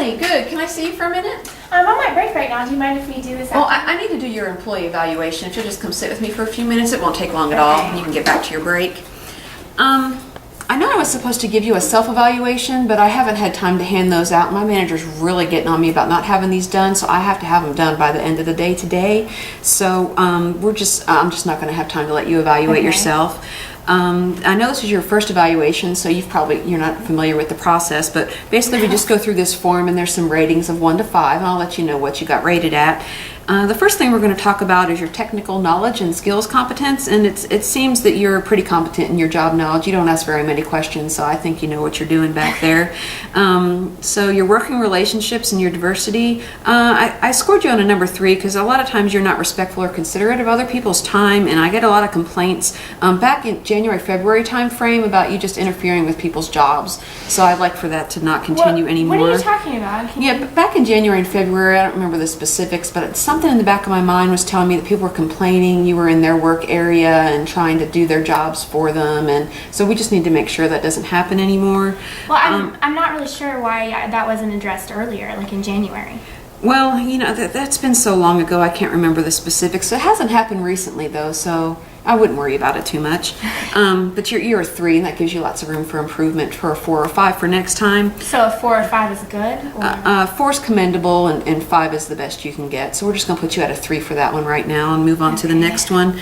Emily, good. Can I see you for a minute? I'm on my break right now. Do you mind if we do this Well, after? I need to do your employee evaluation. If you'll just come sit with me for a few minutes, it won't take long at all. Okay. You can get back to your break. I know I was supposed to give you a self-evaluation, but I haven't had time to hand those out. My manager's really getting on me about not having these done, so I have to have them done by the end of the day today. So I'm just not going to have time to let you evaluate yourself. I know this is your first evaluation, so you're not familiar with the process, but basically we just go through this form and there's some ratings of 1 to 5, and I'll let you know what you got rated at. The first thing we're going to talk about is your technical knowledge and skills competence, and it seems that you're pretty competent in your job knowledge. You don't ask very many questions, so I think you know what you're doing back there. So your working relationships and your diversity, I scored you on a number 3 because a lot of times you're not respectful or considerate of other people's time, and I get a lot of complaints back in January, February time frame about you just interfering with people's jobs. So I'd like for that to not continue anymore. What are you talking about? But back in January and February, I don't remember the specifics, but something in the back of my mind was telling me that people were complaining you were in their work area and trying to do their jobs for them, and so we just need to make sure that doesn't happen anymore. Well, I'm not really sure why that wasn't addressed earlier, like in January. Well, you know, that's been so long ago, I can't remember the specifics. It hasn't happened recently, though, so I wouldn't worry about it too much. But you're a 3, and that gives you lots of room for improvement for a 4 or 5 for next time. So a 4 or 5 is good? Or? 4 is commendable, and 5 is the best you can get. So we're just going to put you at a 3 for that one right now and move on to the next one.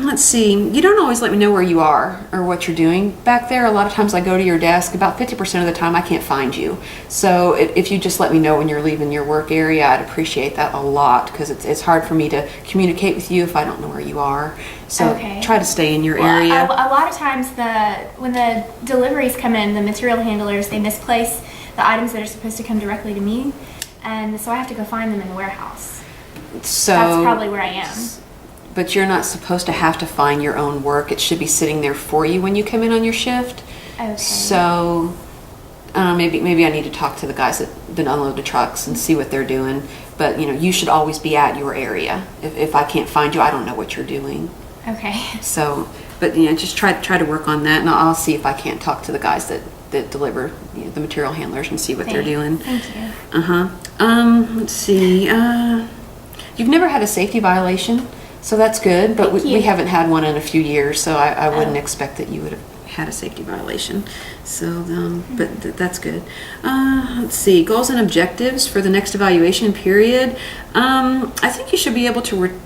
Let's see. You don't always let me know where you are or what you're doing. Back there, a lot of times I go to your desk. About 50% of the time, I can't find you. So if you just let me know when you're leaving your work area, I'd appreciate that a lot, because it's hard for me to communicate with you if I don't know where you are. So try to stay in your area. A lot of times when the deliveries come in, the material handlers, they misplace the items that are supposed to come directly to me, and so I have to go find them in the warehouse. So that's probably where I am. But you're not supposed to have to find your own work. It should be sitting there for you when you come in on your shift. Okay. So maybe I need to talk to the guys that unload the trucks and see what they're doing. But you should always be at your area. If I can't find you, I don't know what you're doing. Okay. So, but just try to work on that, and I'll see if I can't talk to the guys that deliver the material handlers and see what they're doing. Thank you. Let's see. You've never had a safety violation, so that's good. But we haven't had one in a few years, so I wouldn't expect that you would have had a safety violation. So, but that's good. Let's see. Goals and objectives for the next evaluation period. I think you should be able to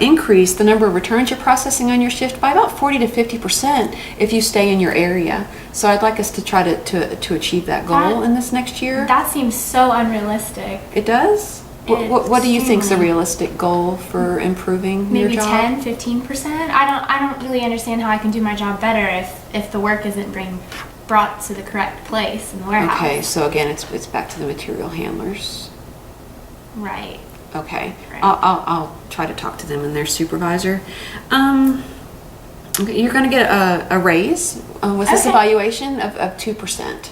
increase the number of returns you're processing on your shift by about 40 to 50% if you stay in your area. So I'd like us to try to achieve that goal in this next year. That seems so unrealistic. It does? What do you think is a realistic goal for improving your job? Maybe 10-15%. I don't really understand how I can do my job better if the work isn't being brought to the correct place in the warehouse. Okay, so again, it's back to the material handlers. Right. Okay, right. I'll try to talk to them and their supervisor. Okay, you're going to get a raise with this evaluation of 2%.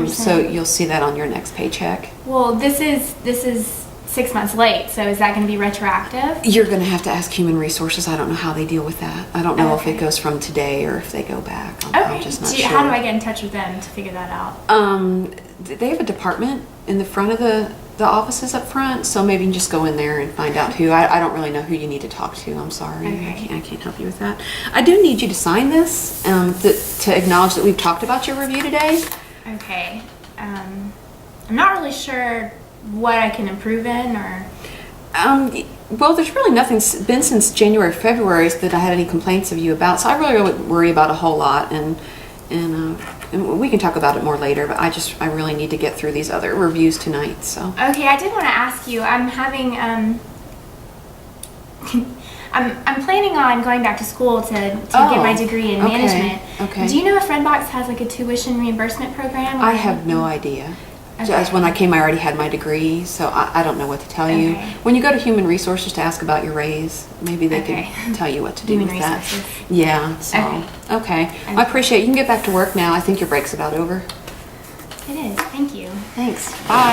So you'll see that on your next paycheck. Well, this is 6 months late, so is that going to be retroactive? You're going to have to ask Human Resources. I don't know how they deal with that. I don't know if it goes from today or if they go back. I'm just not sure. How do I get in touch with them to figure that out? They have a department in the front of the offices up front, so maybe you can just go in there and find out who. I don't really know who you need to talk to. I'm sorry. I can't help you with that. I do need you to sign this to acknowledge that we've talked about your review today. Okay. I'm not really sure what I can improve in, or... Well, there's really nothing been since January, February that I had any complaints of you about, so I really wouldn't worry about a whole lot, and we can talk about it more later, but I really need to get through these other reviews tonight, so. Okay, I did want to ask you, I'm having, I'm planning on going back to school to get my degree in management. Okay. Do you know if Redbox has like a tuition reimbursement program? I have no idea. As when I came, I already had my degree, so I don't know what to tell you. When you go to Human Resources to ask about your raise, maybe they can tell you what to do with that. Yeah, so, okay. I appreciate it. You can get back to work now. I think your break's about over. It is. Thank you. Thanks. Bye.